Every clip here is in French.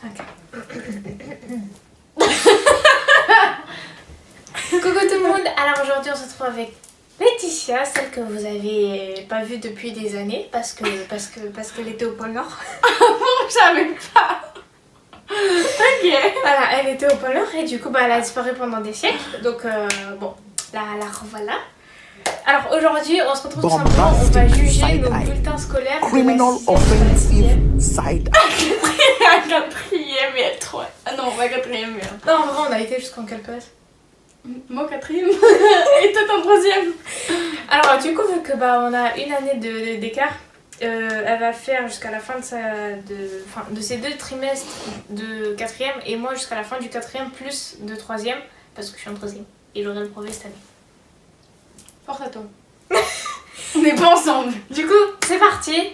Ok. Coucou tout le monde. Alors aujourd'hui on se retrouve avec Laetitia, celle que vous avez pas vue depuis des années parce qu'elle était au pôle Nord. Non, je savais pas. Ok. Voilà, elle était au pôle Nord et du coup elle a disparu pendant des siècles. Donc bon, la revoilà. Alors aujourd'hui on se retrouve tout simplement, on va juger nos bulletins scolaires de Criminal la 6e, offensive side Quatrième et trois. Ah non, pas quatrième. Merde. Non, en vrai on a été jusqu'en quelle classe? Moi quatrième. Et toi en troisième. Alors du coup vu que on a une année d'écart, elle va faire jusqu'à la fin de ces 2 trimestres de 4e et moi jusqu'à la fin du 4e plus de 3e parce que je suis en 3e et j'aurai le brevet cette année. Force à toi. On n'est pas ensemble. Du coup c'est parti,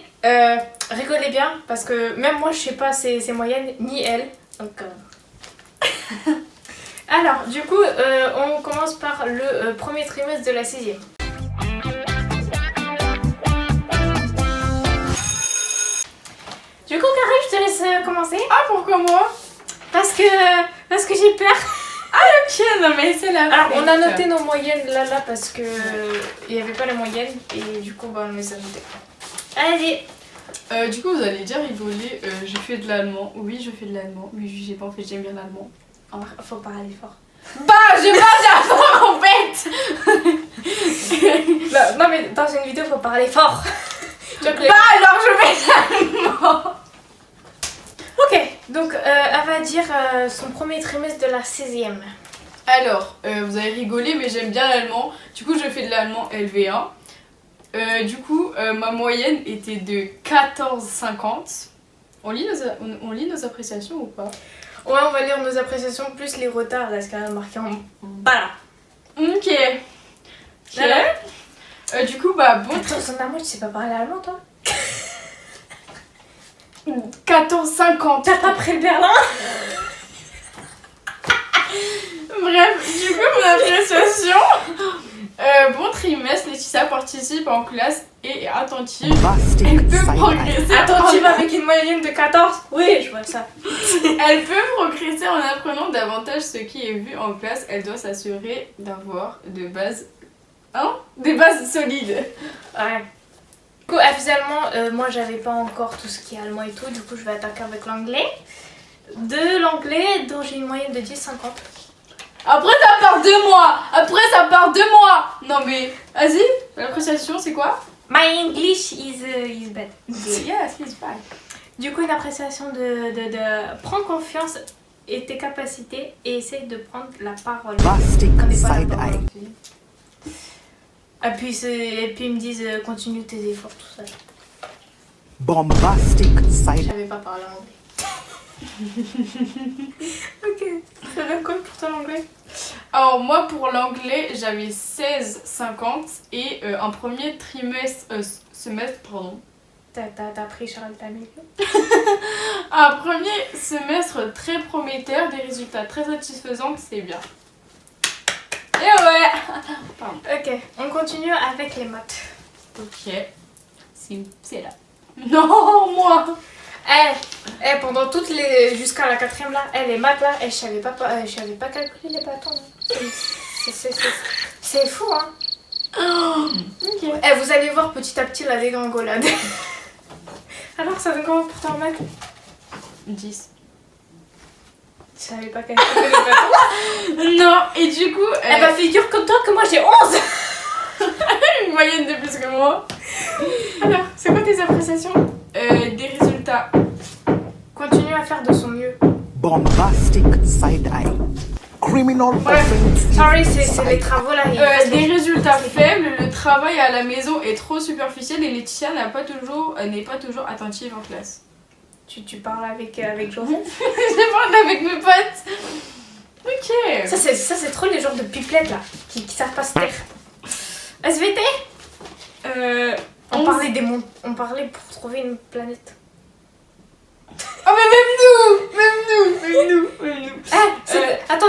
rigolez bien parce que même moi je sais pas ses moyennes ni elle donc Alors du coup on commence par le premier trimestre de la 6e. Du coup Carré, je te laisse commencer. Ah, pourquoi moi? Parce que j'ai peur. Ok, non mais c'est la Alors on a fête. noté nos moyennes là parce que il n'y avait pas les moyennes et du coup on les a notées. Allez. Du coup vous allez dire rigoler, j'ai fait de l'allemand. Oui, je fais de l'allemand, mais j'ai pas en fait, j'aime bien l'allemand. Faut parler fort. Bah, j'ai pas d'allemand en fait. Non mais dans une vidéo faut parler fort. Bah alors je fais de l'allemand. Ok, donc elle va dire son premier trimestre de la 16e. Alors, vous avez rigolé, mais j'aime bien l'allemand. Du coup, je fais de l'allemand LV1. Du coup, ma moyenne était de 14,50. On lit nos appréciations ou pas? Ouais, on va lire nos appréciations plus les retards là, ce qu'elle a marqué en bas là. Ok. Voilà. Du coup, bah bon. Attends, son amour, tu sais pas parler allemand toi? 14,50. T'as pas pris le Berlin? Bref, du coup, mon appréciation. Bon trimestre, Laetitia participe en classe et est attentive. bombastic Elle peut side eye. progresser. Attentive avec une moyenne de 14? Oui, je vois ça. Elle peut progresser en apprenant davantage ce qui est vu en classe. Elle doit s'assurer d'avoir des bases solides. Ouais. Du coup, officiellement, moi j'avais pas encore tout ce qui est allemand et tout, du coup je vais attaquer avec l'anglais. De l'anglais, dont j'ai une moyenne de 10,50. Après ça part de moi. Non mais, vas-y, l'appréciation c'est quoi? My English is bad. Yes, it's fine. Du coup, une appréciation de prends confiance et tes capacités et essaye de prendre la parole. Bombastic Prenez pas la side parole. eye. Et puis ils me disent continue tes efforts, tout ça. Bombastic Je side savais pas parler anglais. Ok, ça donne quoi pour toi l'anglais? Alors moi pour l'anglais j'avais 16,50 et un premier semestre pardon. T'as pris Charles Tamil? Un premier semestre très prometteur, des résultats très satisfaisants, c'est bien. Et ouais. Pardon. Ok, on continue avec les maths. Ok. C'est là. Non, moi. Pendant toutes les jusqu'à la 4e là, les maths là, je savais pas calculer les bâtons. C'est fou hein. Ok. Vous allez voir petit à petit la dégringolade. Alors ça donne comment pour toi en maths? 10. Je savais pas calculer les bâtons. Non, et du coup... Bah figure comme toi que moi j'ai 11. une moyenne de plus que moi. Alors, c'est quoi tes appréciations? Des résultats. Continue à faire de son mieux. bombastic side eye. Criminal Bref, offensive sorry, c'est les side travaux là. Des résultats faibles, le travail à la maison est trop superficiel et Laetitia n'est pas toujours attentive en classe. Tu parles avec Joseph? Je parle avec mes potes. Ok. Ça c'est trop les genres de pipelettes là, qui savent pas se taire. SVT? On parlait pour trouver une planète. Oh mais même nous. Attends.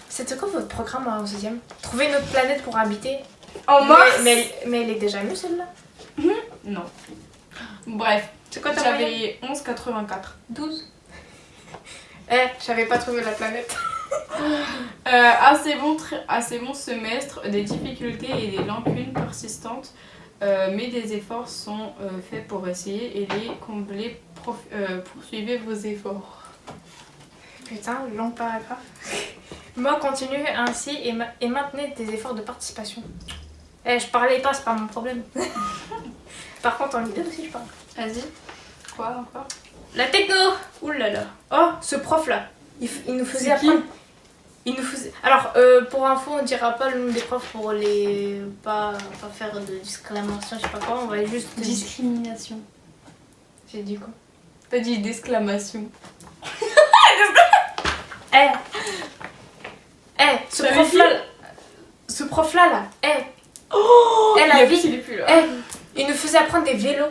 C'était quoi votre programme en 6e? Trouver une autre planète pour habiter. En Mars. Mais elle est déjà mieux celle-là. Non. Bref, C'est quoi ta moyenne? j'avais 11,84. 12. J'avais pas trouvé la planète. Assez bon semestre, des difficultés et des lacunes persistantes, mais des efforts sont faits pour essayer et les combler. Poursuivez vos efforts. Putain, long paragraphe. Moi, continuez ainsi et maintenez des efforts de participation. Je parlais pas, c'est pas mon problème. Par contre, en idée aussi, je parle. Vas-y. Quoi encore? La techno. Ouh là là. Oh, ce prof-là. Il nous faisait C'est qui? apprendre. Il nous faisait... Alors, pour info, on dira pas le nom des profs pour les... Pas faire de discrimination, je sais pas quoi. On va juste... Discrimination. J'ai dit quoi? T'as dit d'exclamation. Ce T'avais prof-là... Ce prof-là, là. La vie, il est plus là. Il nous faisait apprendre des vélos.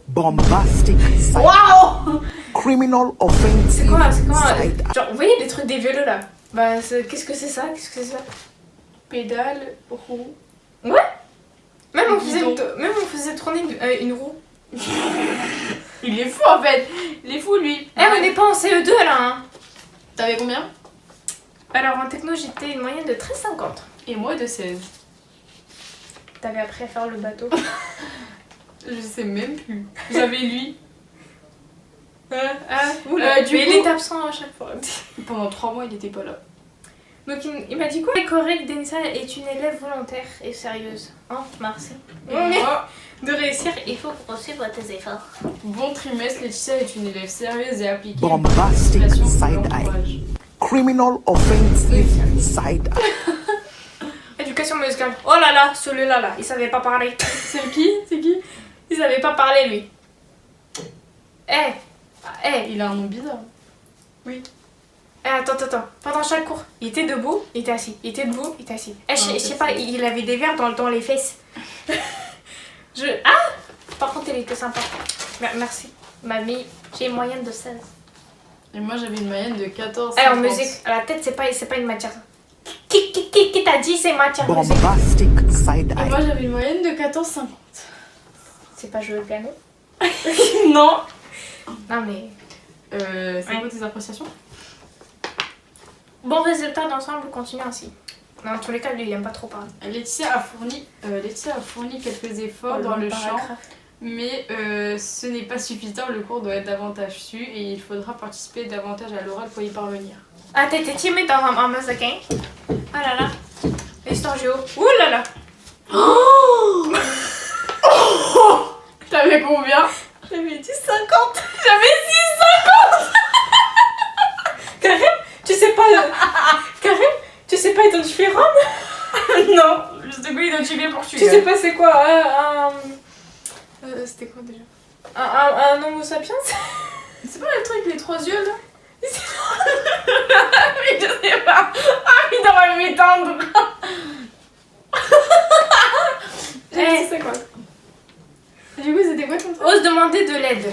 Bombastic side. Waouh! Criminal offensive C'est quoi? side Genre, vous voyez les trucs des vélos, là? Bah, qu'est-ce que c'est ça? Qu'est-ce que c'est ça? Pédale, roue. Même on Guidon. faisait tourner une roue. Il est fou en fait. Il est fou lui. On n'est pas en CE2 là, hein. T'avais combien? Alors en techno, j'étais une moyenne de 13,50. Et moi de 16. T'avais appris à faire le bateau. Je sais même plus. J'avais lui. Oula, du mais coup- il est absent à chaque fois. Pendant 3 mois il était pas là. Donc il m'a dit quoi? Correct, Denisa est une élève volontaire et sérieuse. Hein, merci. Et moi, De réussir, il faut poursuivre tes efforts. bon trimestre, Laetitia est une élève sérieuse et appliquée. Bombastic Félicitations, side bon eye. courage. Criminal offensive side eye. Éducation musicale. Oh là là, celui-là là, il savait pas parler. C'est qui? C'est qui? Il savait pas parler lui. Il a un nom bizarre. Attends. Pendant chaque cours, il était debout, il était assis. Il était debout, il était assis. Je sais c'est pas, il avait des verres dans les fesses. Par contre, il était sympa. Merci. Mamie, j'ai une moyenne de 16. Et moi j'avais une moyenne de 14. En musique, à la tête, c'est pas une matière. Qui t'a dit c'est matière musique? Bombastic side Et moi eye. j'avais une moyenne de 14,50. C'est pas jouer au piano? Non. Non mais... C'est quoi tes appréciations? Bon résultat d'ensemble, continue ainsi. Dans tous les cas, lui, il aime pas trop parler. Laetitia a fourni quelques efforts dans le chant, mais ce n'est pas suffisant. Le cours doit être davantage su et il faudra participer davantage à l'oral pour y parvenir. Ah, t'étais timide en masakin? Ah là là. Histoire géo. Ouh là là. T'avais combien? J'avais dit 50. J'avais dit 50. Karim, tu sais pas... Karim, tu sais pas identifier Rome? Non, je sais pas identifier Portugal. Tu sais pas c'est quoi c'était quoi déjà? Un homo sapiens? C'est pas le truc les 3 yeux là? Mais je sais pas. Ah oui, dans ma m'étendre. C'est quoi? Du coup, c'était quoi ton truc? Ose demander de l'aide.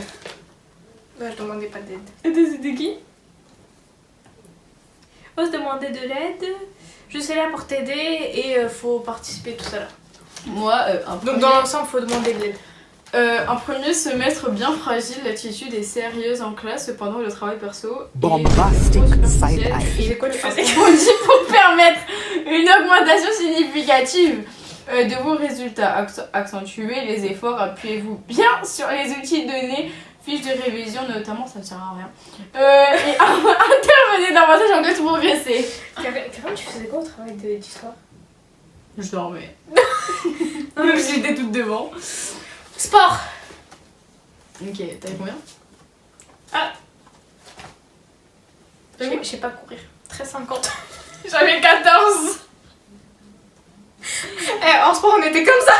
Bah, je demandais pas d'aide. C'était qui? Ose demander de l'aide. Je suis là pour t'aider et faut participer tout ça là. Moi, Donc dans l'ensemble, faut demander de l'aide. un premier semestre bien fragile, l'attitude est sérieuse en classe, cependant le travail perso Bombastic est side superficiel eye. et C'est quoi tu faisais? approfondi pour permettre une augmentation significative de vos résultats. Accentuez les efforts, appuyez-vous bien sur les outils donnés, fiches de révision notamment, ça ne sert à rien. Et intervenez davantage en classe pour progresser. Karim, tu faisais quoi au travail d'histoire? Je dormais. Même si j'étais toute devant. Sport. Ok, t'avais combien? Je sais pas courir. 13,50. J'avais 14. En sport, on était comme ça.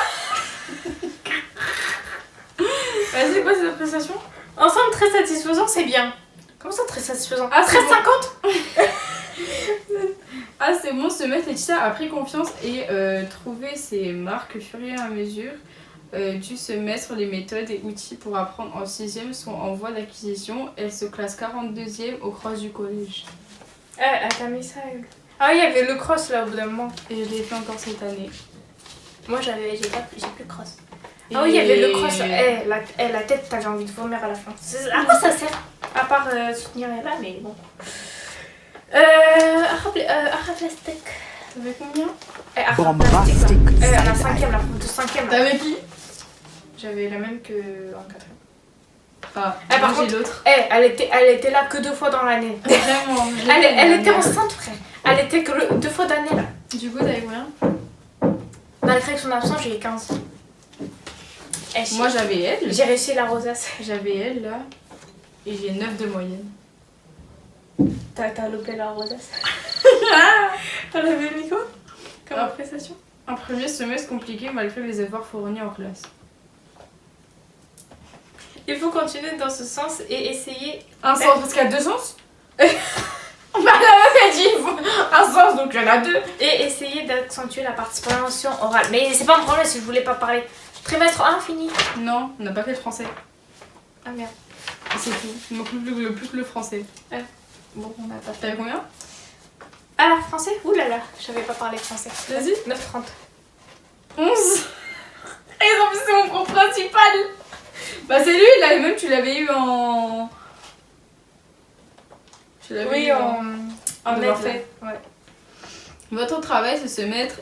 C'est quoi cette appréciation? Ensemble, très satisfaisant, c'est bien. Comment ça, très satisfaisant? Ah, c'est 13,50. Ah, c'est bon, ce maître Laetitia a pris confiance et trouvé ses marques au fur et à mesure du semestre. Les méthodes et outils pour apprendre en 6e sont en voie d'acquisition. Elle se classe 42e au cross du collège. T'as mis ça. Ah, il y avait le cross là au bout d'un moment. Et je l'ai fait encore cette année. Moi, j'ai plus de cross. Ah oui, il y avait le cross. La tête, t'avais envie de vomir à la fin. À quoi ça sert? À part soutenir Ella, mais bon. Art plastique. T'avais combien? Bombastic À la side cinquième, eye. la prof de cinquième. T'avais qui? J'avais la même que en quatrième. Ah, par moi, j'ai contre, d'autres. elle était là que 2 fois dans l'année. Vraiment. Elle était enceinte, frère. Elle était que 2 fois d'année là. Du coup, t'avais combien? Malgré que son absence, j'ai eu 15. Moi, j'avais elle. j'ai réussi la rosace. J'avais elle là. Et j'ai 9 de moyenne. T'as loupé la rosace. Elle avait mis quoi comme appréciation? Un premier semestre compliqué malgré les efforts fournis en classe. Il faut continuer dans ce sens et essayer. Un sens, parce qu'il y a deux sens. Bah la meuf a dit il faut un sens, donc il y en a deux. Et essayer d'accentuer la participation orale. Mais c'est pas un problème si je voulais pas parler. Trimestre 1 fini. Non, on n'a pas fait le français. Ah merde. C'est tout. Il manque plus que le français. Bon, on a pas fait. T'avais combien? Alors, français? Ouh là là, je savais pas parler français. Vas-y. 9,30. 11. Et en plus c'est mon prof principal. Bah c'est lui là, et même tu l'avais eu en... Tu l'avais Oui, eu en devoir net. fait. Ouais. Votre travail ce semestre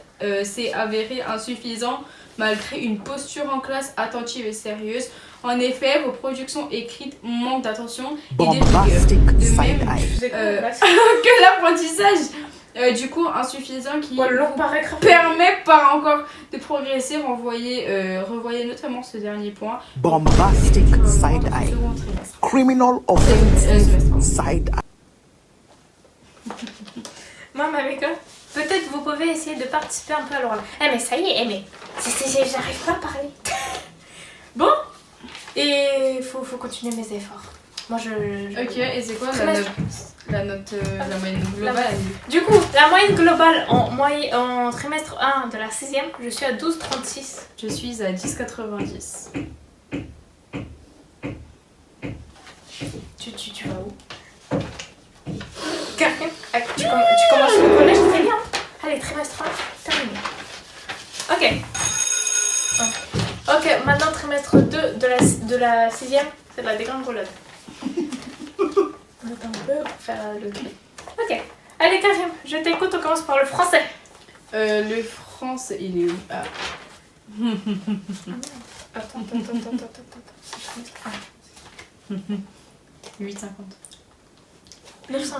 s'est avéré insuffisant malgré une posture en classe attentive et sérieuse. En effet, vos productions écrites manquent d'attention et de rigueur. Bombastic De side même eye. Je faisais quoi Euh, en classe? que l'apprentissage, du coup insuffisant qui Oh, long paragraphe. permet pas encore de progresser. Revoyez notamment ce dernier point. Bombastic Vraiment, side dans ce eye. second trimestre. Criminal offensive semestre. side eye. Moi, ma mécole, peut-être vous pouvez essayer de participer un peu à l'oral. Eh, mais ça y est, mais j'arrive pas à parler. Bon, et faut continuer mes efforts. Moi, je... Ok, et c'est quoi Trimestre. la moyenne globale? Du coup, la moyenne globale en trimestre 1 de la 6ème, je suis à 12,36. Je suis à 10,90. Tu vas où? Karim, tu commences le collège très bien. Allez, trimestre 1, terminé. Ok. Ok, maintenant trimestre 2 de la 6ème, c'est de la dégringolade. Attends un peu pour faire le clip. Ok. Allez, Karim, je t'écoute, on commence par le français. Le français, il est où? Ah. Attends. 8,50. 9,50.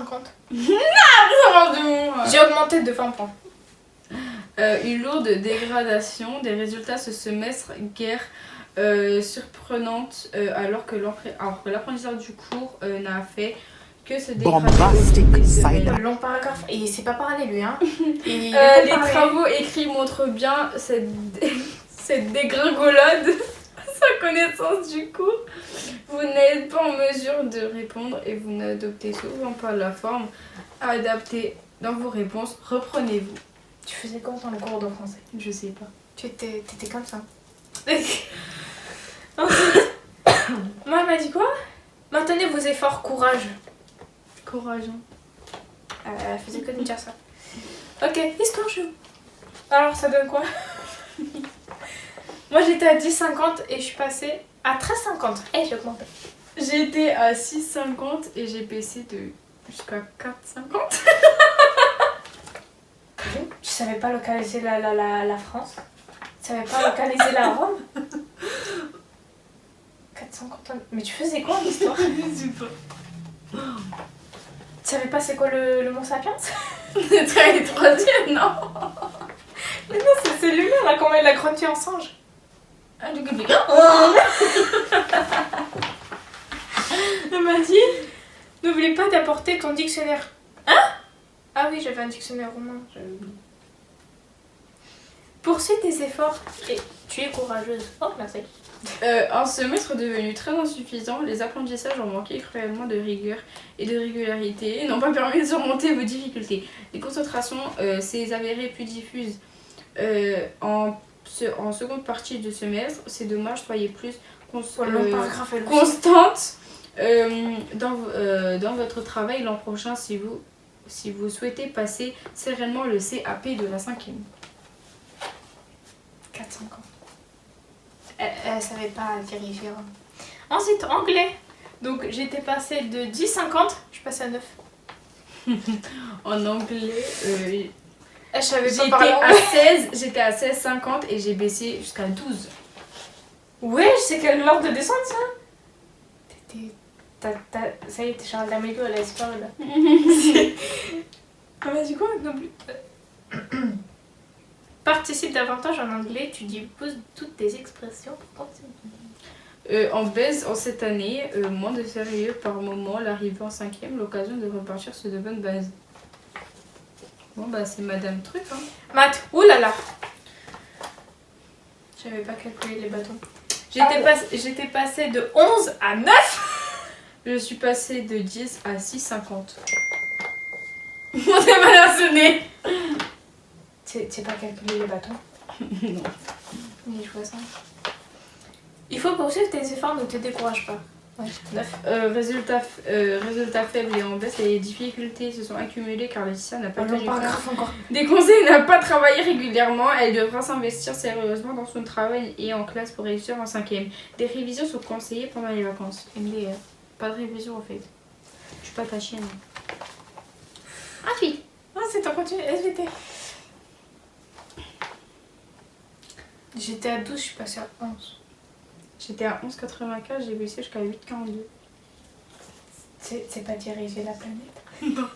Pardon. J'ai augmenté de 20 points. Une lourde dégradation des résultats ce semestre, guère surprenante alors que l'apprentissage du cours n'a fait que se dégrader. Bombastic au fil des side semaines. Le long paragraphe. Et il sait pas parler lui, hein. Et Les travaux écrits montrent bien cette dégringolade sa connaissance du cours. Vous n'êtes pas en mesure de répondre et vous n'adoptez souvent pas la forme adaptée dans vos réponses. Reprenez-vous. Tu faisais quoi dans le cours de français? Je sais pas. T'étais comme ça. Ensuite, moi, elle m'a dit quoi? Maintenez vos efforts, courage. Courage. Elle faisait que de me dire ça. Ok, histoire géo. Alors, ça donne quoi? Moi, j'étais à 10,50 et je suis passée à 13,50. Eh, j'ai augmenté. J'étais à 6,50 et j'ai baissé jusqu'à 4,50. Tu savais pas localiser la France? Tu savais pas localiser la Rome? 450. Mais tu faisais quoi en histoire? Je sais pas. Tu savais pas c'est quoi le mont sapiens? C'était les troisième, non? Mais non, c'est lui-là, là, comment il l'a grandi en singe. Ah, du coup, Elle m'a dit, n'oublie pas d'apporter ton dictionnaire. Hein? Ah oui, j'avais un dictionnaire roumain, j'avais oublié. Poursuis tes efforts et tu es courageuse. Oh, merci. Un semestre devenu très insuffisant, les apprentissages ont manqué cruellement de rigueur et de régularité et n'ont pas permis de surmonter vos difficultés. Les concentrations s'est avérées plus diffuses en seconde partie de semestre. C'est dommage, soyez plus Le paragraphe est long. constante dans votre travail l'an prochain si vous souhaitez passer sereinement le CAP de la 5e. 4-5 ans. Elle savait pas diriger. Ensuite, anglais. Donc j'étais passée de 10,50, je suis passée à 9. En anglais, Je savais pas j'étais parler à anglais. 16, j'étais à 16,50 et j'ai baissé jusqu'à 12. Ouais, je sais quelle ordre de descente ça. Ça y est, t'es Charles D'Amelio, elle a disparu là. Ah bah du coup, non plus. Participe davantage en anglais, tu disposes toutes tes expressions pour continuer. En baisse en cette année, moins de sérieux par moment, l'arrivée en 5e, l'occasion de repartir sur de bonnes bases. Bon bah c'est Madame Truc hein. Maths, oulala. J'avais pas calculé les bâtons. J'étais passée de 11 à 9. Je suis passée de 10 à 6,50. On est mal à sonner. T'as pas calculé les bâtons? Non. Mais je vois ça. Il faut poursuivre tes efforts, ne te décourage pas. Ouais, 9. Résultat faible et en baisse, les difficultés se sont accumulées car Laetitia n'a pas tenu compte encore. des conseils, n'a pas travaillé régulièrement. Elle devra s'investir sérieusement dans son travail et en classe pour réussir en 5e. Des révisions sont conseillées pendant les vacances. Pas de révision en fait. Je suis pas ta chienne. Ensuite. Ah, c'est en continu. SVT. J'étais à 12, je suis passée à 11. J'étais à 11,84, j'ai baissé jusqu'à 8,42. C'est pas diriger la planète. Non.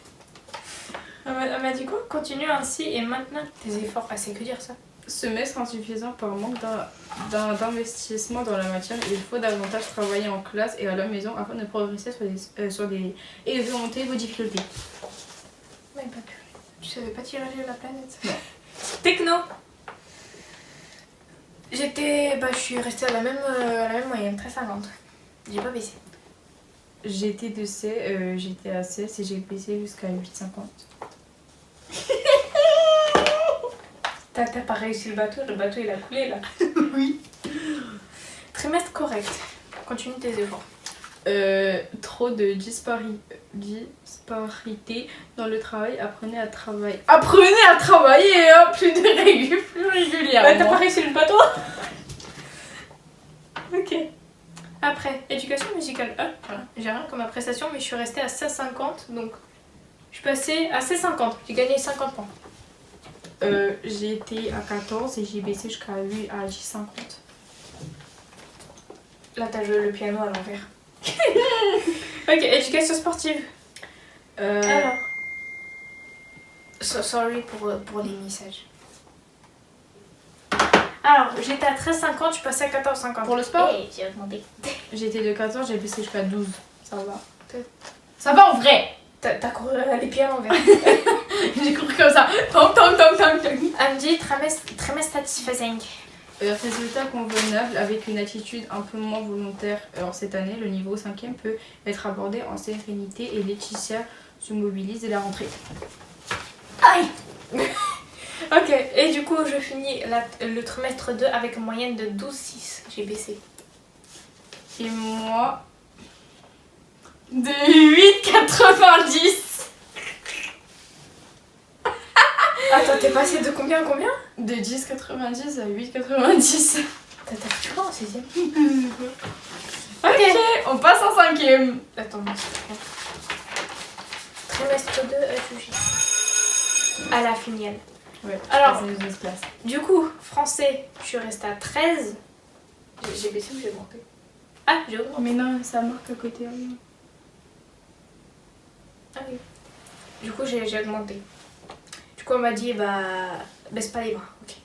Elle m'a dit quoi? Continue ainsi et maintenant tes efforts. Ah, c'est que dire ça. Semestre insuffisant par manque d'investissement dans la matière. Il faut davantage travailler en classe et à la maison afin de progresser sur des et de surmonter vos difficultés. Mais pas purée. Tu savais pas diriger la planète? Non. Techno. Je suis restée à la même moyenne, 13,50. J'ai pas baissé. J'étais à 16 et j'ai baissé jusqu'à 8,50. T'as pas réussi le bateau il a coulé là. Oui. Trimestre correct. Continue tes efforts. Trop de disparité dans le travail. Apprenez à travailler. Apprenez à travailler hein, plus régulièrement. Ouais, t'as pas réussi le bateau. Ok. Après, éducation musicale 1. Voilà. J'ai rien comme ma prestation, mais je suis restée à 16,50. Donc, je suis passée à 16,50. J'ai gagné 50 points. J'ai été à 14 et j'ai baissé jusqu'à 10,50. Là, t'as joué le piano à l'envers. Ok, éducation sportive. Alors. Sorry pour les messages. Alors, j'étais à 13,50, je suis passée à 14,50. Pour le sport J'ai augmenté. J'étais de 14, j'ai baissé jusqu'à 12. Ça va. Ça va en vrai. T'as couru les pieds à l'envers. J'ai couru comme ça. Tang, tang, tang, tang, tang. Elle me dit trimestre satisfaisant. Résultat convenable avec une attitude un peu moins volontaire. Alors cette année, le niveau 5e peut être abordé en sérénité et Laetitia se mobilise dès la rentrée. Aïe. Ok, et du coup, je finis le trimestre 2 avec une moyenne de 12,6. J'ai baissé. Et moi, de 8,90. Attends, t'es passé de combien à combien? De 10,90 à 8,90. T'as fait quoi en 6ème? Ok, on passe en 5e. Attends, trimestre 2 à la finale. Ouais, Alors, je place. Du coup, français, je suis restée à 13. J'ai baissé ou j'ai augmenté? Ah, j'ai augmenté. Mais non, ça marque à côté. Ah oui. Du coup, j'ai augmenté. Du coup, on m'a dit, bah, baisse pas les bras. Ok.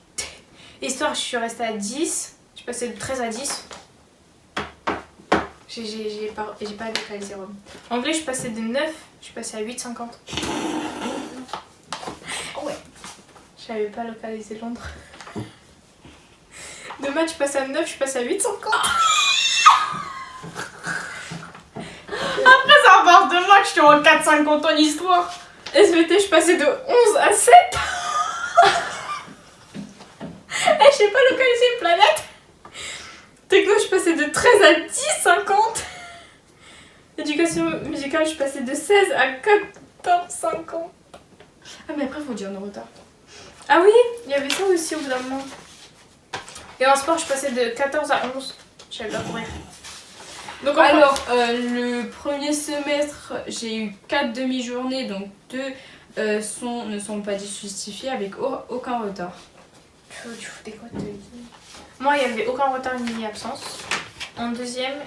Histoire, je suis restée à 10. Je suis passée de 13 à 10. J'ai pas localisé Rome. Anglais, je suis passée de 9. Je suis passée à 8,50. Ouais. Je savais pas localiser Londres. De maths, je suis passée à 9. Je suis passée à 8,50. Après, ça part de moi que je suis en 4,50 en histoire. SVT, je suis passée de 11 à 7. Je sais pas localiser une planète. Techno, je suis passée de 13 à 10,50. Éducation musicale, je suis passée de 16 à 14,50. Ah, mais après, faut dire en retard. Ah oui, il y avait ça aussi au bout d'un moment. Et en sport, je suis passée de 14 à 11. Je savais pas courir. Donc, Alors, le premier semestre, j'ai eu 4 demi-journées, donc 2 ne sont pas justifiées avec aucun retard. tu fous des quoi de Moi, il n'y avait aucun retard ni absence. En deuxième,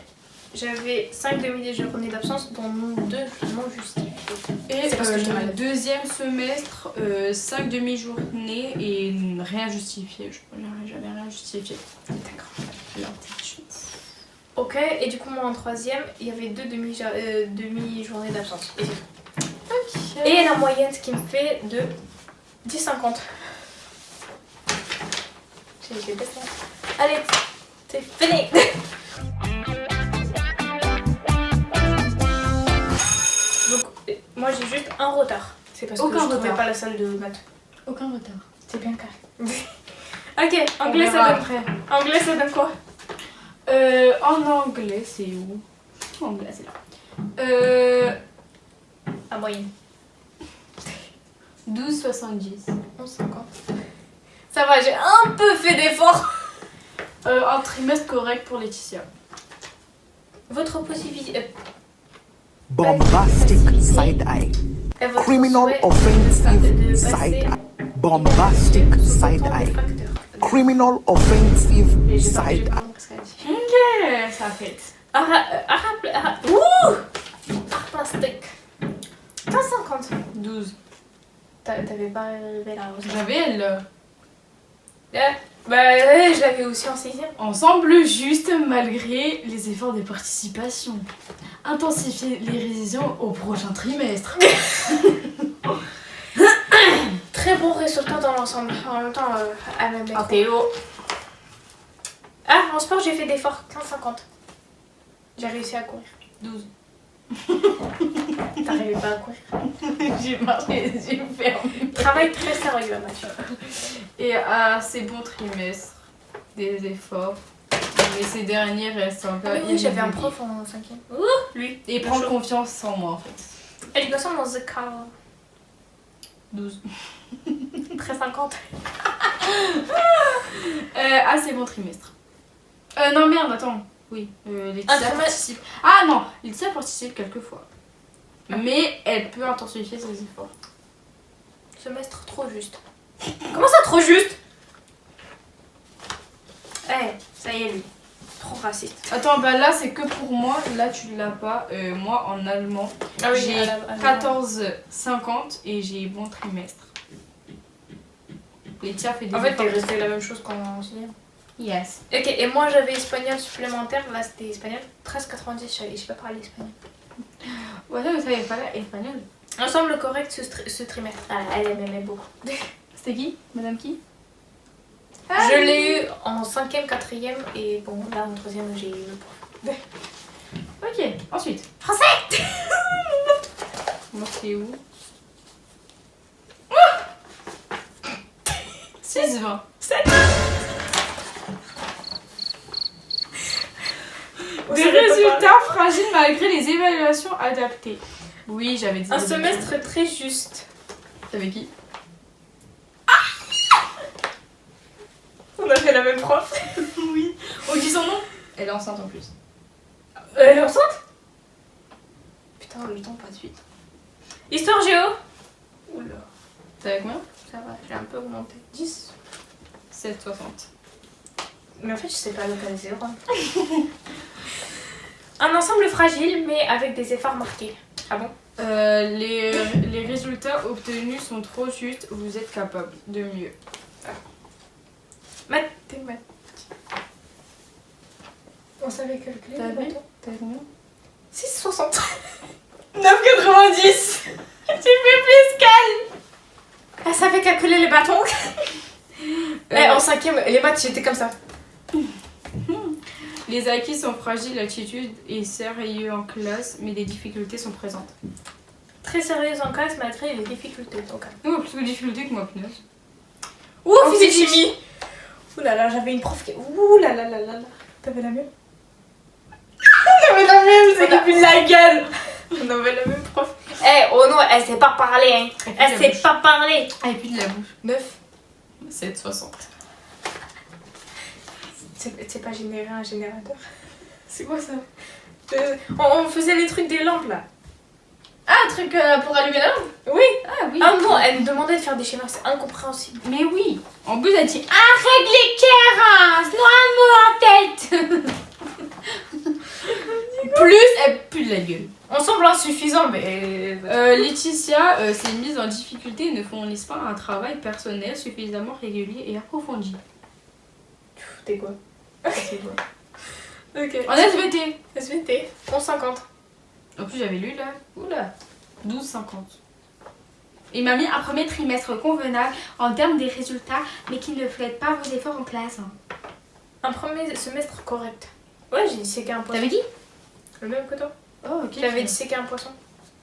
j'avais 5 demi-journées d'absence, dont 2 non justifiées. Et C'est parce que j'étais le malade. deuxième semestre, 5 demi-journées et rien justifié. Je n'aurais jamais rien justifié. D'accord. Alors, petite chance. Ok, et du coup, moi en troisième, il y avait 2 demi-journées d'absence. Et c'est tout. Ok. Et la moyenne, ce qui me fait de 10,50. J'ai fait ça. Allez, c'est fini. Donc, moi j'ai juste un retard. C'est parce que Aucun je trouvais retard. pas la salle de maths. Aucun retard. C'est bien carré. Ok, On anglais verra ça donne. après. Anglais ça donne quoi? En anglais, c'est où? En anglais, c'est là. La moyenne. 12,70. 11,50. Ça va, j'ai un peu fait d'efforts. Un trimestre correct pour Laetitia. Votre possibilité. Bombastic side eye. Votre Criminal souhait offensive de side passer eye. Bombastic sous side autant de eye. facteurs. Criminal offensive J'ai side pas eye. compris ce qu'elle a dit. Ok, ça fait. Plastique. 15,50. 12. T'avais pas rêvé la rose. J'avais elle. Je l'avais aussi en 6ème. Ensemble juste malgré les efforts de participation. Intensifier les révisions au prochain trimestre. Très bon résultat dans l'ensemble. En même temps, à même En Théo. Ah, en sport, j'ai fait d'efforts. 15,50. J'ai réussi à courir. 12. T'arrivais pas à courir. J'ai marché les yeux fermés. Travail très sérieux, Mathieu. Et à ces bons trimestres, des efforts. Mais ces derniers restent encore. Oui, j'avais un prof en 5ème. Lui. Et prendre confiance en moi en fait. Éducation dans the car. 12. Très 50. Assez bon trimestre. Non merde, attends. Oui, Laetitia trimestre. participe. Ah non, Laetitia participe quelques fois. Mais elle peut intensifier ses efforts. Semestre trop juste. Comment ça, trop juste? Ça y est, lui. Trop raciste. Attends, bah là c'est que pour moi. Là tu l'as pas. Moi en allemand, Ah oui, j'ai à la- 14,50 et j'ai bon trimestre. Laetitia fait des En fait, efforts. t'es resté la même chose qu'en 6ème. Yes. Ok, et moi j'avais espagnol supplémentaire. Là, c'était espagnol. 13,90. Je sais pas parler espagnol. Ouais, mais ça y est pas là, espagnol. Ensemble correct ce trimestre. Ah, elle m'aimait beaucoup. C'était qui? Madame qui? Je l'ai eu en 5ème, 4ème et bon, là en 3ème, j'ai eu le prof. Ok, ensuite. Français. Moi c'est où? 6,20. Des résultats fragiles malgré les évaluations adaptées. Oui, j'avais dit. Un semestre très juste. T'avais qui? On a fait la même prof. Oui. On dit son nom? Elle est enceinte en plus. Elle est enceinte? Putain, le temps passe vite. Histoire géo. Oula, T'avais combien? ça va, j'ai un peu augmenté. 10. 7,60. Mais en fait, je sais pas localiser. Un ensemble fragile, mais avec des efforts marqués. Ah bon? Les résultats obtenus sont trop justes, vous êtes capable de mieux. Mathématiques. On savait calculer. T'avais combien? 6,60. 9,90. J'ai fait plus qu'elle. Elle savait calculer les bâtons. En 5ème, les maths, j'étais comme ça. Les acquis sont fragiles, l'attitude est sérieux en classe, mais des difficultés sont présentes. Très sérieuse en classe malgré les difficultés. Donc. Oh, plus de difficultés que moi, punaise. Ouh, En physique physique. chimie. Ouh là là, j'avais une prof qui. Ouh là là là là là. T'avais la même? T'avais la même, c'est depuis la gueule. On avait la même prof. Oh non, elle sait pas parler, hein. Elle sait pas parler. Ah, et puis de la bouche. 9. 7,60. C'est pas générer un générateur. C'est quoi ça? On faisait les trucs des lampes là. Ah, un truc pour allumer la lampe. Oui. Ah oui. Ah non, elle me demandait de faire des schémas, c'est incompréhensible. Mais oui. En plus, elle dit arrête les carences, non, en fait. Plus, elle pue de la gueule. On semble insuffisant, mais. Laetitia s'est mise en difficulté et ne fournit pas un travail personnel suffisamment régulier et approfondi. T'es quoi? C'est quoi? Ok. En SVT. SVT, 11,50. En plus, j'avais lu là. Oula. 12,50. Il m'a mis un premier trimestre convenable en termes des résultats, mais qui ne reflète pas vos efforts en classe. Un premier semestre correct. Ouais, j'ai disséqué un poisson. T'avais dit? Le même que toi? Oh, ok. J'avais disséqué un poisson.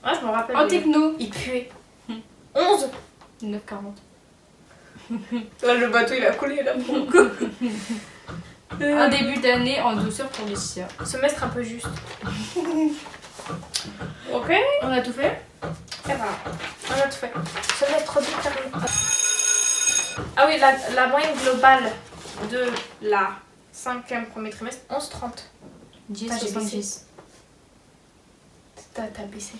Ah, je me rappelle. En déjà. techno. Il puait. Hmm. 11. 9,40. Là, le bateau il a coulé là pour le coup. Un début d'année en douceur pour Laetitia. Semestre un peu juste. Ok. On a tout fait? Et voilà. On a tout fait. Semestre 2 terminé. Ah oui, la moyenne globale de la 5e premier trimestre, 11,30. 10, Ah, j'ai 70. T'as baissé.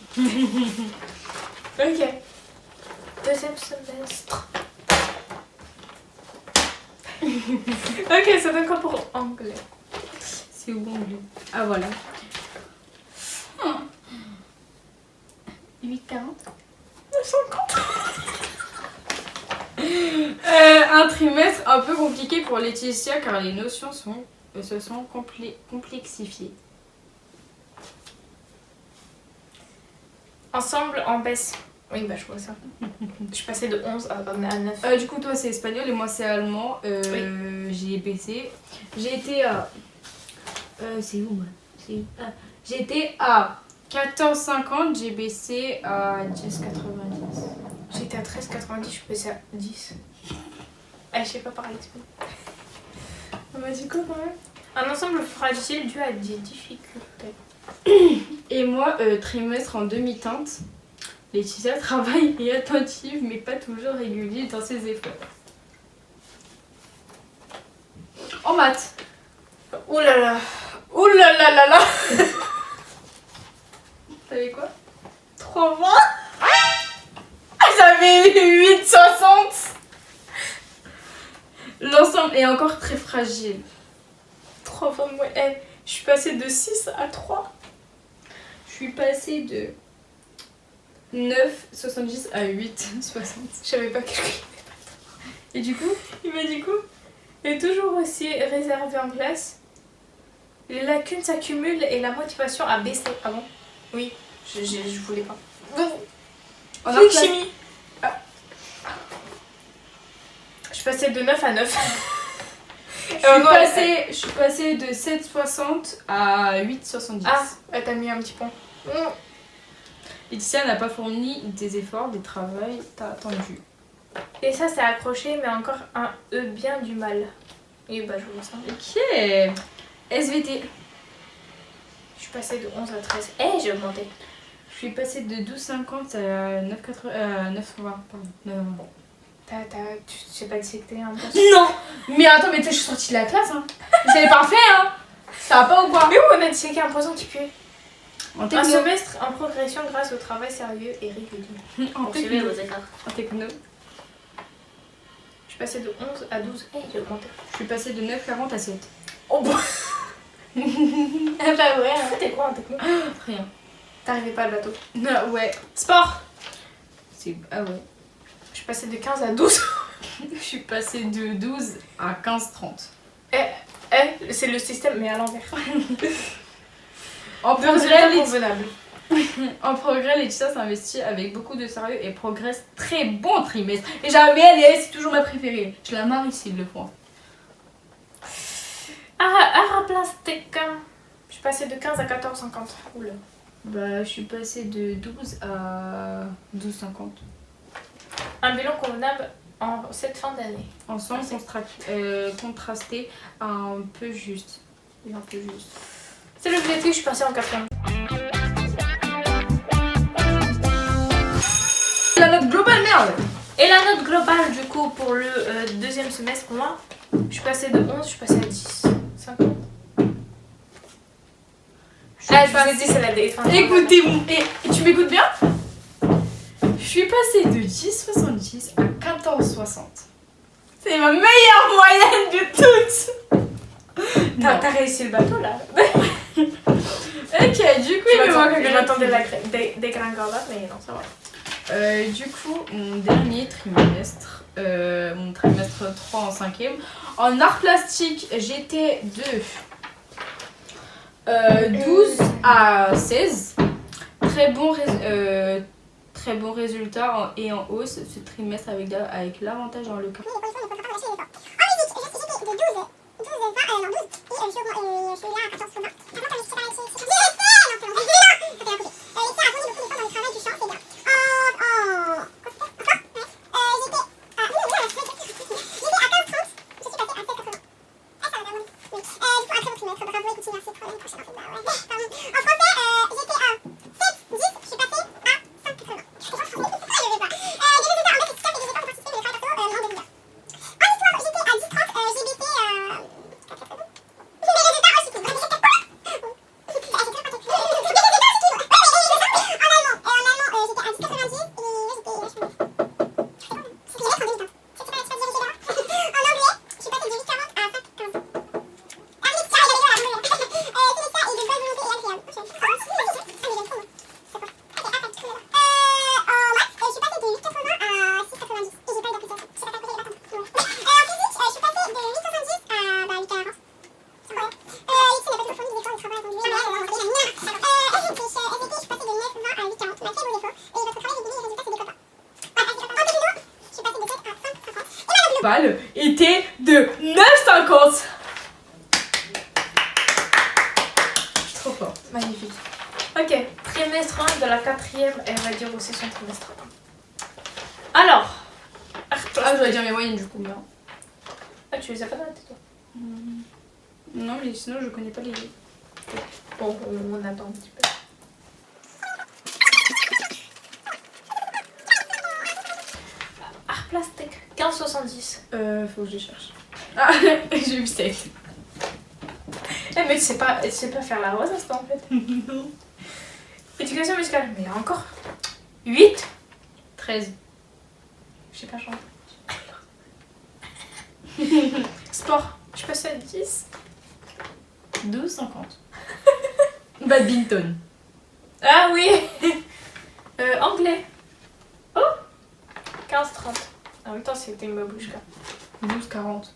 Ok. Deuxième semestre. Ok, ça donne quoi pour anglais? C'est où anglais? Ah voilà. 8,40. 50. Un trimestre un peu compliqué pour Laetitia car les notions se sont complexifiées. Ensemble en baisse. Oui, bah je vois ça. Je suis passée de 11 à 9. Du coup, toi c'est espagnol et moi c'est allemand. J'ai baissé. J'ai été à. C'est où moi? J'ai été à 14,50, j'ai baissé à 10,90. J'étais à 13,90, je suis passée à 10. Je sais pas parler espagnol. On m'a dit quoi quand même? Un ensemble fragile dû à des difficultés. Et moi, trimestre en demi-teinte. Laetitia travaille et attentive, mais pas toujours régulier dans ses efforts. En maths. Ouh là là. Ouh là là là là. T'avais quoi? 3,20. J'avais 8,60. L'ensemble est encore très fragile. 3,20 moi. Je suis passée de 6 à 3. Je suis passée de 9,70 à 8,60. Je savais pas calculer. Et du coup, Il m'a dit quoi? Est toujours aussi réservé en classe. Les lacunes s'accumulent et la motivation a baissé. Ah bon? Oui, je voulais pas. en Oui, classe- chimie. Je suis passée de 9 à 9. je suis passée de 7,60 à 8,70. Ah, elle t'a mis un petit pont. Laetitia n'a pas fourni des efforts, des travails attendus. Et ça, c'est accroché, mais encore un E bien du mal. Et bah, je vois ça. Ok. SVT. Je suis passée de 11 à 13. J'ai augmenté. Je suis passée de 12,50 à 9,20. Pardon. 9,20. Tu sais pas dissecter un peu? Non. Mais attends, mais je suis sortie de la classe, hein. C'est parfait, hein. Ça va pas ou quoi? Mais où on a disséqué un poison qui pue? En Un techno. semestre en progression grâce au travail sérieux et régulier. En Poursuivez techno. vos écarts. En techno. Je suis passée de 11 à 12. J'ai augmenté. Je suis passée de 9,40 à 7. Oh bah. Ah bah ouais, t'es quoi en techno? Rien. T'arrivais pas à le bateau. Non, ouais. Sport. Ah ouais. Je suis passée de 15 à 12. Je suis passée de 12 à 15,30. C'est le système, mais à l'envers. En Résultat progrès, convenable. Laetitia s'investit avec beaucoup de sérieux et progresse très bon trimestre. Et jamais c'est toujours ma préférée. Je la marie s'il le faut. Art plastique. Je suis passée de 15 à 14,50. Oula. Bah, je suis passée de 12 à 12,50. Un bilan convenable en cette fin d'année. Ensemble, contrasté, un peu juste. Et un peu juste. C'est le VT, je suis passée en 4e. La note globale, merde. Et la note globale, du coup, pour le deuxième semestre, moi, je suis passée de 11, je suis passée à 10. 50. Je Ah, je vous ai dit, c'est la défense. Écoutez-moi. Et tu m'écoutes bien? Je suis passée de 10,70 à 14,60. C'est ma meilleure moyenne de toutes. T'as réussi le bateau là. Ok, du coup, il me manque Je m'attendais des gringolades, mais non, ça va. Du coup, mon dernier trimestre, mon trimestre 3 en 5e, en art plastique, j'étais de 12 à 16. Très bon résultat et en hausse ce trimestre avec l'avantage dans le cas. Était de 9,50. Trop fort. Magnifique. Ok, trimestre 1 de la 4e, elle va dire aussi son trimestre 1. Alors, Ah, je dois dire mes moyennes du coup, mais non. Ah, tu les as pas notées toi? Non, mais sinon je connais pas les. Bon, on attend un petit peu. Art plastique, 15,70. Faut que je cherche. Ah, j'ai vu ça. Eh, mais tu sais pas faire la rosace toi en fait. Non. Éducation musicale, mais il y a encore 8. 13. Je sais pas chanter. Sport, je suis passée à 10. 12,50. Badminton. Ah oui. Anglais. Oh, 15,30. En même temps, c'était une babouchka. 12,40.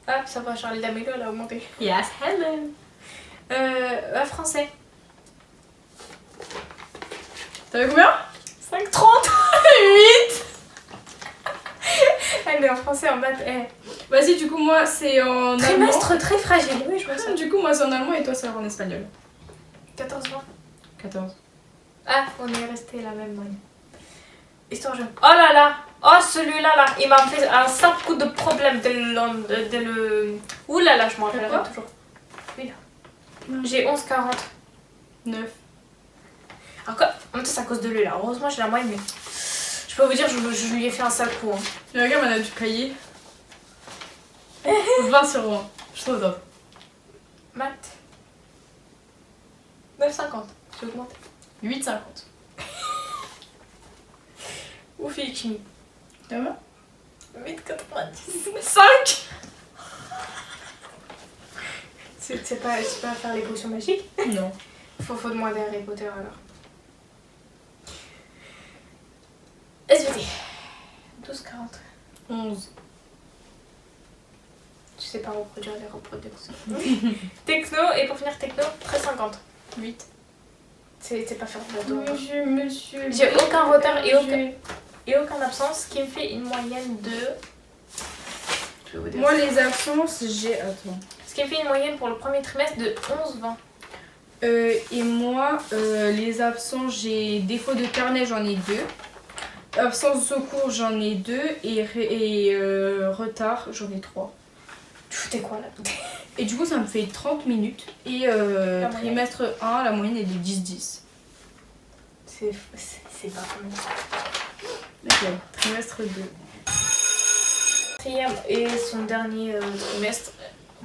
Ah, ça va, Charlie D'Amelio, elle a augmenté. Yes, hello. Français. T'avais combien? 5,30. 8. Elle est en français, en maths. Vas-y, du coup, moi c'est en Trimestre allemand. très fragile, oui, je vois ça. Du coup, moi c'est en allemand et toi c'est en espagnol. 14,20. 14. Ah, on est resté la même moyenne. Histoire jeune. Oh là là. Oh, celui-là, là, il m'a fait un sale coup de problème dès le... Ouh là là, je m'en rappellerai Quoi toujours. Oui, là. J'ai 11,40. 9. Encore, en même temps, c'est à cause de lui, là. Heureusement, j'ai la moyenne, mais... Je peux vous dire, je lui ai fait un sale coup. Hein. Et regarde, on a du cahier. 20/20. Je trouve top. Maths. 9,50. J'ai augmenté. 8,50. Ou physique chimie. Ça va? 8,90. 5. C'est pas à faire les potions magiques. Non. Faut demander à Harry Potter alors. SVT. 12,40. 11. Tu sais pas reproduire les reproductions. Techno, et pour finir techno, 13,50. 8. C'est pas faire de la dos. Monsieur. J'ai aucun retard et aucune absence, ce qui me fait une moyenne de... Je vais vous dire Moi, ça. les absences, j'ai. Attends. Ce qui me fait une moyenne pour le premier trimestre de 11,20. Et moi, les absences, j'ai défaut de carnet, j'en ai 2. Absence de secours, j'en ai 2. Et retard, j'en ai 3. Tu foutais quoi là? Et du coup, ça me fait 30 minutes. Et trimestre 1, la moyenne est de 10-10. C'est pas comme ça. Ok, trimestre 2. Quatrième et son dernier trimestre.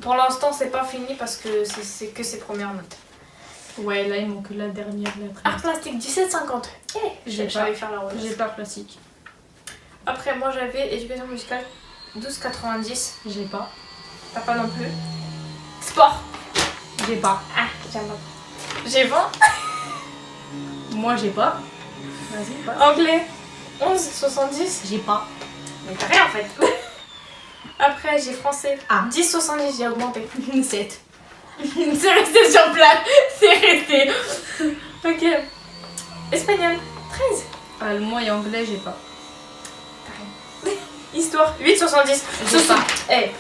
Pour l'instant, c'est pas fini parce que c'est que ses premières notes. Ouais, là il manque la dernière lettre. Art plastique 17,50. J'ai J'allais faire la relation. J'ai pas plastique. Après, moi j'avais éducation musicale 12,90. J'ai pas. T'as pas non plus. Sport. J'ai pas. Ah, j'aime pas. J'ai 20. Moi j'ai pas. Vas-y, passe. Anglais 11,70. J'ai pas. Mais t'as rien en fait. Après, j'ai français. Ah. 10,70, j'ai augmenté. 7. C'est resté sur place. C'est resté. Ok. Espagnol 13. Allemand et anglais, j'ai pas. Histoire 8,70. J'ai pas. Eh,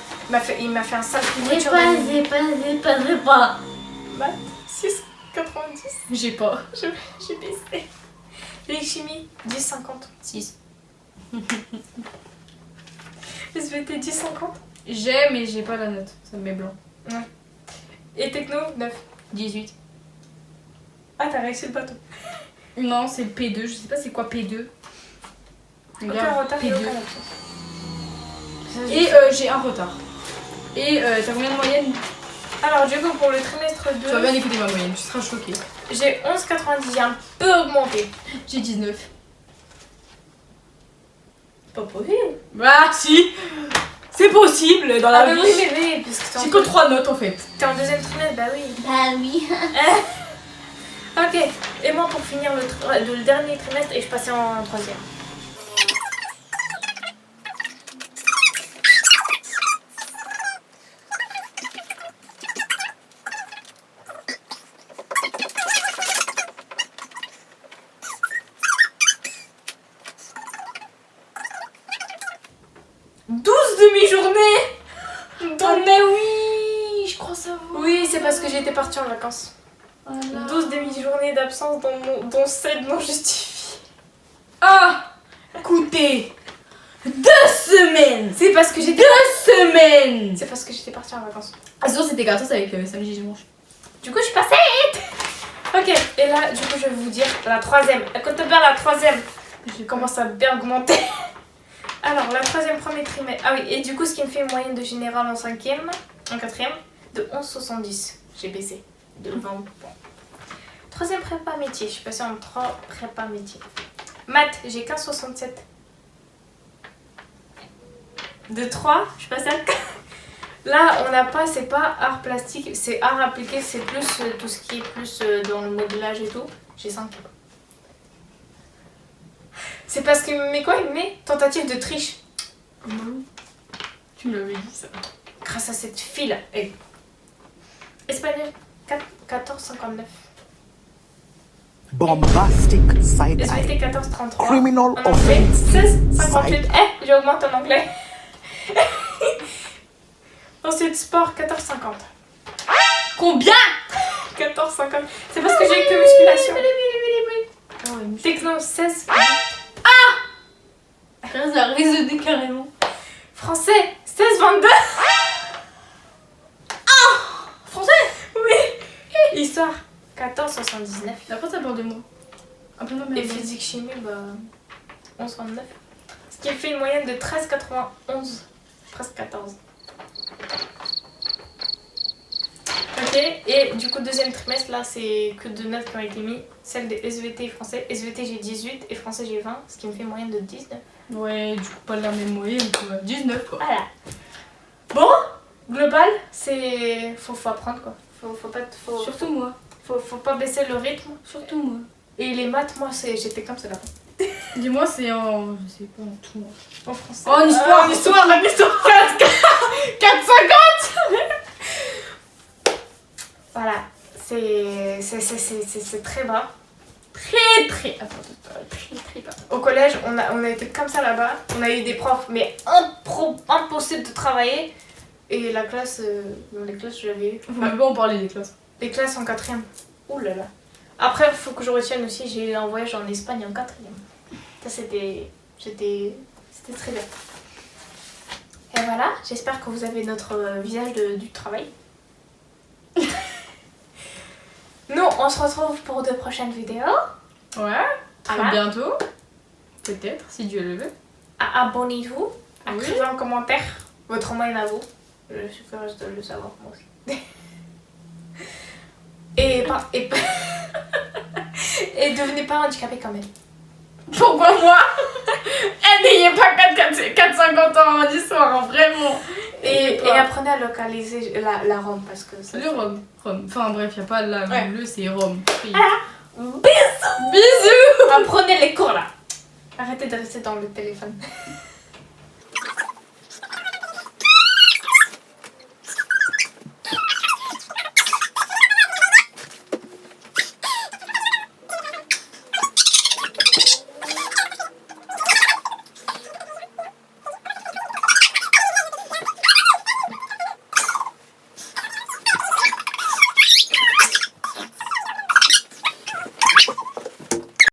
il m'a fait un sale coup de J'ai voiture. pas, j'ai pas. Maths 6,90. J'ai pas. J'ai baissé. Les chimie 10,50. 6. SVT 10,50. J'ai, mais j'ai pas la note. Ça me met blanc. Et techno 9. 18. Ah, t'as réussi le bateau. Non, c'est le P2. Je sais pas c'est quoi P2. Aucun Regarde, retard et P2. aucun absence. Et j'ai un retard. Et t'as combien de moyenne? Alors, du coup, pour le trimestre Tu vas 2, bien écouter ma moyenne, tu seras choquée. j'ai 11,90. J'ai un peu augmenté. J'ai 19. Pas possible. Bah si. C'est possible dans la Ah, mais vie. oui, mais oui, parce que J'ai que 3 notes en fait. t'es en deuxième trimestre, bah oui. Bah oui. Ok, et moi pour finir le dernier trimestre, et je passais en troisième. Demi-journée. Oh mais oui, je crois savoir. Oui, c'est parce que j'étais partie en vacances. Voilà. 12 demi-journées d'absence dont 7 non justifiées. Ah, écoutez, 2 semaines. C'est parce que j'étais 2 semaines. C'est parce que j'étais partie en vacances. Ah sinon c'était gratos avec samedi dimanche. Du coup, je suis passée. Ok, et là, du coup, je vais vous dire la troisième. Écoute bien la troisième. Je commence à bien augmenter. Alors, la troisième, premier trimestre. Ah oui, et du coup, ce qui me fait une moyenne de général en cinquième, en quatrième, de 11,70. J'ai baissé de 20 points. Troisième prépa métier. Je suis passée en 3 prépa métier. Maths, j'ai 15,67. De 3, je suis passée à 4. Là, on n'a pas, c'est pas art plastique, c'est art appliqué, c'est plus tout ce qui est plus dans le modelage et tout. J'ai 5. C'est parce qu'il me met quoi? Il me met tentative de triche. Tu me l'avais dit ça. Grâce à cette fille-là. Hey. Espagnol, 14,59. Bombastic side eye. SVT 14,33. Criminal En anglais, offense 16,58. side. Eh, j'augmente en anglais. Ensuite, sport, 14,50. Combien? 14,50. C'est parce que j'ai que musculation. Techno, 16. Ça a résonné carrément. Français, 16,22. Français. Oui. Histoire, 14,79. Après ça parle de moi. Appelle-moi Et Mélanie. physique chimie, bah 11,29. Ce qui fait une moyenne de 13,91. Presque 14. Ok, et du coup, deuxième trimestre, là, c'est que 2 notes qui ont été mis. Celle de SVT et français. SVT, j'ai 18 et français, j'ai 20. Ce qui me fait une moyenne de 19. Ouais, du coup pas la même moyenne quoi. 19 quoi. Voilà. Bon, global, c'est. Faut apprendre quoi. Surtout moi. Faut pas baisser le rythme. Surtout moi. Et les maths, moi, j'étais comme ça là. Dis-moi c'est en... je sais pas en tout. En français. Oh, en histoire, en histoire, en histoire. 4,50. Voilà, c'est très bas. Très bas. Au collège, on a été comme ça là-bas. On a eu des profs, mais impossible de travailler. Et la classe, dans les classes, j'avais eu. Faut même pas en parler des classes. Les classes en quatrième. Ouh là là. Après, il faut que je retienne aussi, j'ai eu un voyage en Espagne en quatrième. Ça, c'était très bien. Et voilà, j'espère que vous avez notre visage du travail. Nous, on se retrouve pour de prochaines vidéos. Ouais. Très Voilà. bientôt. Peut-être, si Dieu le veut. Abonnez-vous, Oui. écrivez en commentaire votre moyenne à vous. Je suis curieuse de le savoir moi aussi. Et, et devenez pas handicapé quand même. Pourquoi moi? N'ayez pas 4-50 ans en histoire, hein, vraiment. Et apprenez à localiser la Rome parce que ça. Le Rome. Enfin bref, y a pas la Ouais. bleu, c'est Rome. Oui. Bisous. Bisous. Apprenez les cours là. Arrêtez de rester dans le téléphone.